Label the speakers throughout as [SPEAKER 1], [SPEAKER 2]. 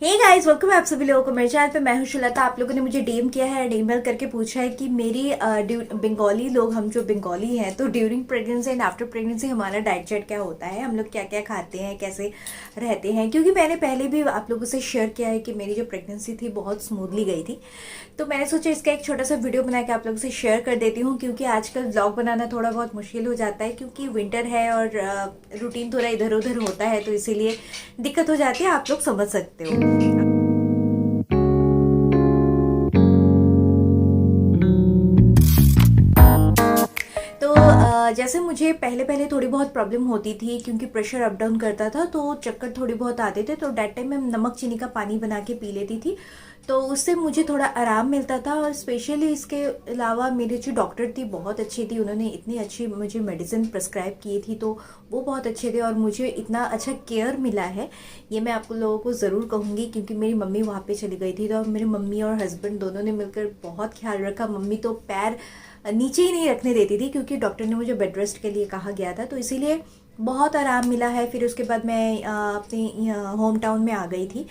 [SPEAKER 1] Hey guys, welcome है आप सभी लोगों को मेरे चैनल पे। मैं हूं शुलता। आप लोगों ने मुझे डीएम किया है, ईमेल करके पूछा है कि मेरी बंगाली लोग, हम जो बंगाली हैं, तो during pregnancy and after pregnancy हमारा डाइट चार्ट क्या होता है, हम लोग क्या क्या खाते हैं, कैसे रहते हैं। क्योंकि मैंने पहले भी आप लोगों से शेयर किया है कि मेरी जो प्रेगनेंसी थी बहुत स्मूथली गई थी। तो मैंने सोचा इसका एक छोटा सा वीडियो बना के आप लोगों से शेयर कर देती हूँ, क्योंकि आजकल व्लॉग बनाना थोड़ा बहुत मुश्किल हो जाता है, क्योंकि विंटर है और रूटीन थोड़ा इधर उधर होता है, तो इसीलिए दिक्कत हो जाती है। आप लोग समझ सकते हो। तो जैसे मुझे पहले पहले थोड़ी बहुत प्रॉब्लम होती थी, क्योंकि प्रेशर अप डाउन करता था, तो चक्कर थोड़ी बहुत आते थे। तो डेट टाइम मैं नमक चीनी का पानी बना के पी लेती थी, तो उससे मुझे थोड़ा आराम मिलता था। और स्पेशली इसके अलावा मेरी जो डॉक्टर थी बहुत अच्छी थी, उन्होंने इतनी अच्छी मुझे मेडिसिन प्रिस्क्राइब की थी, तो वो बहुत अच्छे थे और मुझे इतना अच्छा केयर मिला है, ये मैं आप लोगों को ज़रूर कहूँगी। क्योंकि मेरी मम्मी वहाँ पे चली गई थी, तो मेरी मम्मी और हस्बैंड दोनों ने मिलकर बहुत ख्याल रखा। मम्मी तो पैर नीचे ही नहीं रखने देती थी, क्योंकि डॉक्टर ने मुझे बेड रेस्ट के लिए कहा गया था, तो इसीलिए बहुत आराम मिला है। फिर उसके बाद मैं अपने होम टाउन में आ गई थी,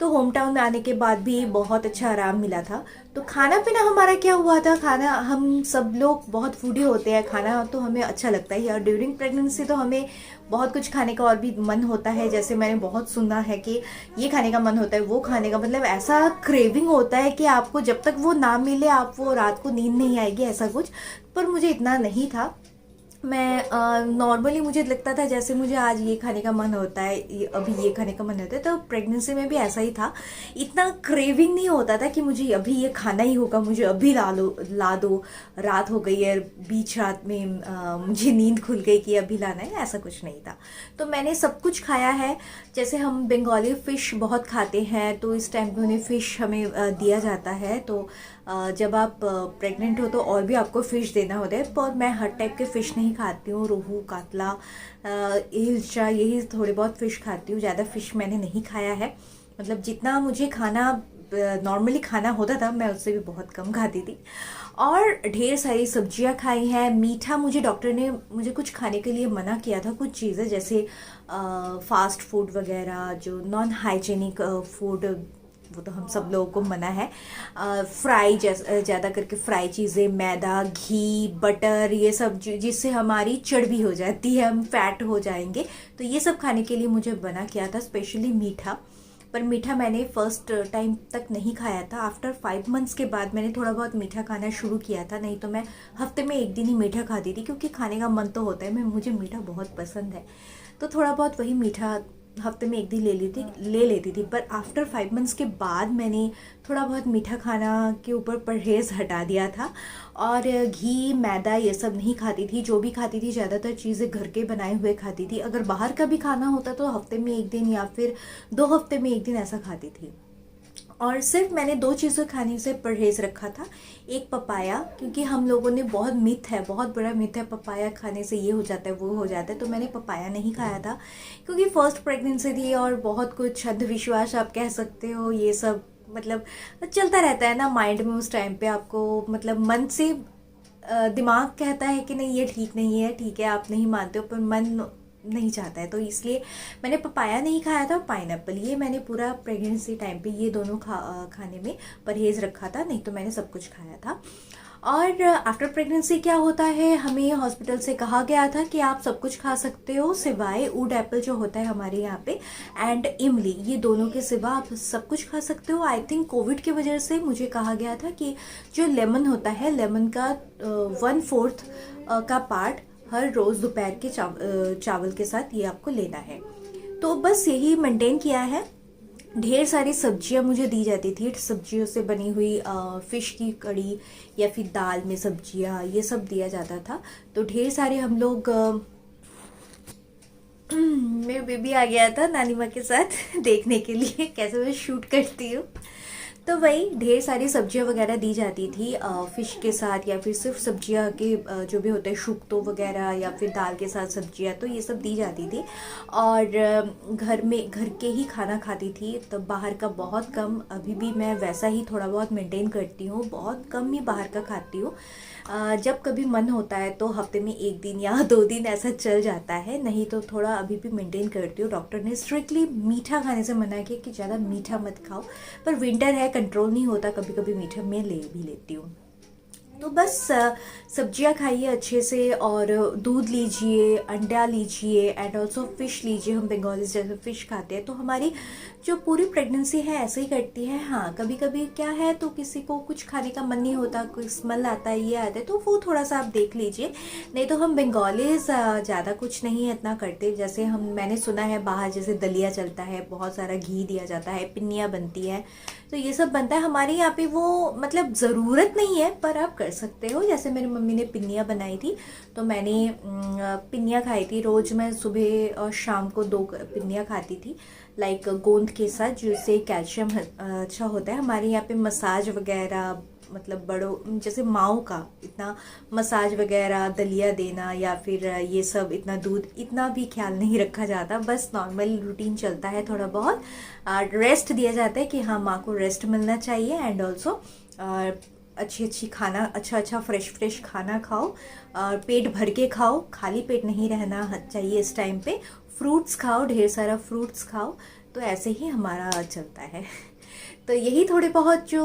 [SPEAKER 1] तो होम टाउन में आने के बाद भी बहुत अच्छा आराम मिला था। तो खाना पीना हमारा क्या हुआ था, खाना, हम सब लोग बहुत फूडी होते हैं, खाना तो हमें अच्छा लगता ही है। और ड्यूरिंग प्रेगनेंसी तो हमें बहुत कुछ खाने का और भी मन होता है। जैसे मैंने बहुत सुना है कि ये खाने का मन होता है, वो खाने का, मतलब ऐसा क्रेविंग होता है कि आपको जब तक वो ना मिले आप वो रात को नींद नहीं आएगी, ऐसा कुछ। पर मुझे इतना नहीं था। मैं नॉर्मली मुझे लगता था जैसे मुझे आज ये खाने का मन होता है, अभी ये खाने का मन होता है, तो प्रेगनेंसी में भी ऐसा ही था। इतना क्रेविंग नहीं होता था कि मुझे अभी ये खाना ही होगा, मुझे अभी ला दो, रात हो गई है, बीच रात में मुझे नींद खुल गई कि अभी लाना है, ऐसा कुछ नहीं था। तो मैंने सब कुछ खाया है। जैसे हम बंगाली फ़िश बहुत खाते हैं, तो इस टाइम पे उन्हें फ़िश हमें दिया जाता है। तो जब आप प्रेग्नेंट हो तो और भी आपको फ़िश देना होता है, पर मैं हर टाइप के फ़िश नहीं खाती हूँ। रोहू, कातला, इल्चा, यही थोड़े बहुत फ़िश खाती हूँ। ज़्यादा फ़िश मैंने नहीं खाया है, मतलब जितना मुझे खाना नॉर्मली खाना होता था, मैं उससे भी बहुत कम खाती थी। और ढेर सारी सब्जियां खाई हैं। मीठा मुझे डॉक्टर ने मुझे कुछ खाने के लिए मना किया था, कुछ चीज़ें जैसे फास्ट फूड वगैरह, जो नॉन हाइजेनिक फूड, वो तो हम सब लोगों को मना है। फ्राई ज़्यादा करके फ्राई चीज़ें, मैदा, घी, बटर, ये सब जिससे हमारी चर्बी हो जाती है, हम फैट हो जाएंगे, तो ये सब खाने के लिए मुझे मना किया था, स्पेशली मीठा। पर मीठा मैंने फर्स्ट टाइम तक नहीं खाया था। आफ्टर 5 मंथ्स के बाद मैंने थोड़ा बहुत मीठा खाना शुरू किया था, नहीं तो मैं हफ्ते में एक दिन ही मीठा खाती थी, क्योंकि खाने का मन तो होता है, मुझे मीठा बहुत पसंद है। तो थोड़ा बहुत वही मीठा हफ्ते में एक दिन ले लेती थी। पर आफ्टर 5 मंथ्स के बाद मैंने थोड़ा बहुत मीठा खाना के ऊपर परहेज़ हटा दिया था, और घी, मैदा, ये सब नहीं खाती थी। जो भी खाती थी ज़्यादातर चीज़ें घर के बनाए हुए खाती थी। अगर बाहर का भी खाना होता तो हफ्ते में एक दिन या फिर 2 हफ्ते में एक दिन ऐसा खाती थी। और सिर्फ मैंने 2 चीज़ें खाने से परहेज़ रखा था। एक पपाया, क्योंकि हम लोगों ने, बहुत मिथ है, बहुत बड़ा मिथ है, पपाया खाने से ये हो जाता है, वो हो जाता है, तो मैंने पपाया नहीं खाया था। क्योंकि फर्स्ट प्रेगनेंसी थी और बहुत कुछ अंधविश्वास आप कह सकते हो, ये सब मतलब चलता रहता है ना माइंड में उस टाइम पे। आपको मतलब मन से दिमाग कहता है कि नहीं ये ठीक नहीं है, ठीक है आप नहीं मानते हो, पर मन नहीं चाहता है, तो इसलिए मैंने पपाया नहीं खाया था। पाइनएप्पल, ये मैंने पूरा प्रेगनेंसी टाइम पे ये दोनों खाने में परहेज़ रखा था, नहीं तो मैंने सब कुछ खाया था। और आफ्टर प्रेगनेंसी क्या होता है, हमें हॉस्पिटल से कहा गया था कि आप सब कुछ खा सकते हो सिवाय ऊड एप्पल जो होता है हमारे यहाँ पे, एंड इमली, ये दोनों के सिवा आप सब कुछ खा सकते हो। आई थिंक कोविड की वजह से मुझे कहा गया था कि जो लेमन होता है, लेमन का 1/4 का पार्ट हर रोज़ दोपहर के चावल के साथ ये आपको लेना है। तो बस यही मेंटेन किया है। ढेर सारी सब्जियां मुझे दी जाती थी, सब्जियों से बनी हुई फिश की कड़ी या फिर दाल में सब्जियां, ये सब दिया जाता था। तो ढेर सारे हम लोग मेरा बेबी आ गया था नानी माँ के साथ देखने के लिए कैसे मैं शूट करती हूँ। तो वही ढेर सारी सब्जियां वगैरह दी जाती थी फिश के साथ, या फिर सिर्फ सब्जियां के जो भी होते हैं शुक्तो वगैरह, या फिर दाल के साथ सब्जियां, तो ये सब दी जाती थी। और घर में घर के ही खाना खाती थी, तब बाहर का बहुत कम। अभी भी मैं वैसा ही थोड़ा बहुत मेंटेन करती हूँ, बहुत कम ही बाहर का खाती हूँ। जब कभी मन होता है तो हफ्ते में 1 दिन या 2 दिन ऐसा चल जाता है, नहीं तो थोड़ा अभी भी मेंटेन करती हूँ। डॉक्टर ने स्ट्रिक्टली मीठा खाने से मना किया कि ज़्यादा मीठा मत खाओ, पर विंटर है, कंट्रोल नहीं होता, कभी कभी मीठा मैं ले भी लेती हूँ। तो बस सब्जियां खाइए अच्छे से, और दूध लीजिए, अंडा लीजिए, एंड ऑल्सो फिश लीजिए। हम बंगालीज जैसे फिश खाते हैं, तो हमारी जो पूरी प्रेगनेंसी है ऐसे ही कटती है। हाँ, कभी कभी क्या है तो किसी को कुछ खाने का मन नहीं होता, कोई स्मेल आता है, ये आता है, तो वो थोड़ा सा आप देख लीजिए। नहीं तो हम बंगालीज ज़्यादा कुछ नहीं इतना करते। जैसे मैंने सुना है बाहर जैसे दलिया चलता है, बहुत सारा घी दिया जाता है, पिन्नियाँ बनती है, तो ये सब बनता है। हमारे यहाँ पे वो मतलब ज़रूरत नहीं है, पर आप कर सकते हो। जैसे मेरी मम्मी ने पिन्नियाँ बनाई थी, तो मैंने पिन्नियाँ खाई थी। रोज़ मैं सुबह और शाम को 2 पिन्नियाँ खाती थी, लाइक गोंद के साथ, जिससे कैल्शियम अच्छा होता है। हमारे यहाँ पे मसाज वगैरह, मतलब बड़ों जैसे माओ का इतना मसाज वगैरह, दलिया देना, या फिर ये सब इतना दूध, इतना भी ख्याल नहीं रखा जाता। बस नॉर्मल रूटीन चलता है, थोड़ा बहुत रेस्ट दिया जाता है कि हाँ, माँ को रेस्ट मिलना चाहिए। एंड ऑल्सो अच्छी अच्छी खाना, अच्छा फ्रेश खाना खाओ, और पेट भर के खाओ, खाली पेट नहीं रहना चाहिए इस टाइम पे। फ्रूट्स खाओ, ढेर सारा फ्रूट्स खाओ। तो ऐसे ही हमारा चलता है। तो यही थोड़े बहुत जो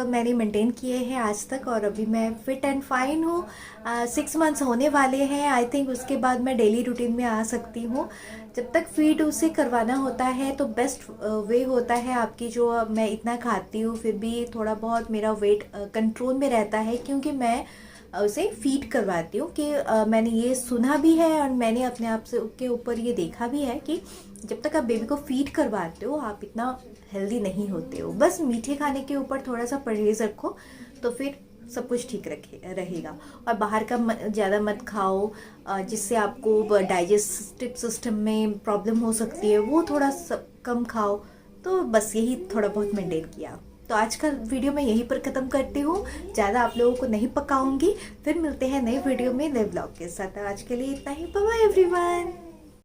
[SPEAKER 1] मैंने मेंटेन किए हैं आज तक, और अभी मैं फिट एंड फाइन हूँ। 6 मंथ्स होने वाले हैं, आई थिंक उसके बाद मैं डेली रूटीन में आ सकती हूँ। जब तक फीड उसे करवाना होता है तो बेस्ट वे होता है आपकी, जो मैं इतना खाती हूँ फिर भी थोड़ा बहुत मेरा वेट कंट्रोल में रहता है, क्योंकि मैं उसे फीड करवाती हूँ। कि मैंने ये सुना भी है, और मैंने अपने आप से के ऊपर ये देखा भी है कि जब तक आप बेबी को फीड करवाते हो आप इतना हेल्दी नहीं होते हो। बस मीठे खाने के ऊपर थोड़ा सा परहेज रखो, तो फिर सब कुछ ठीक रहेगा। और बाहर का ज़्यादा मत खाओ, जिससे आपको डाइजेस्टिव सिस्टम में प्रॉब्लम हो सकती है, वो थोड़ा कम खाओ। तो बस यही थोड़ा बहुत मेंटेन किया। तो आज का वीडियो मैं यहीं पर ख़त्म करती हूँ, ज़्यादा आप लोगों को नहीं पकाऊंगी। फिर मिलते हैं नए वीडियो में, नए ब्लॉग के साथ। आज के लिए इतना ही, बाय बाय एवरीवन।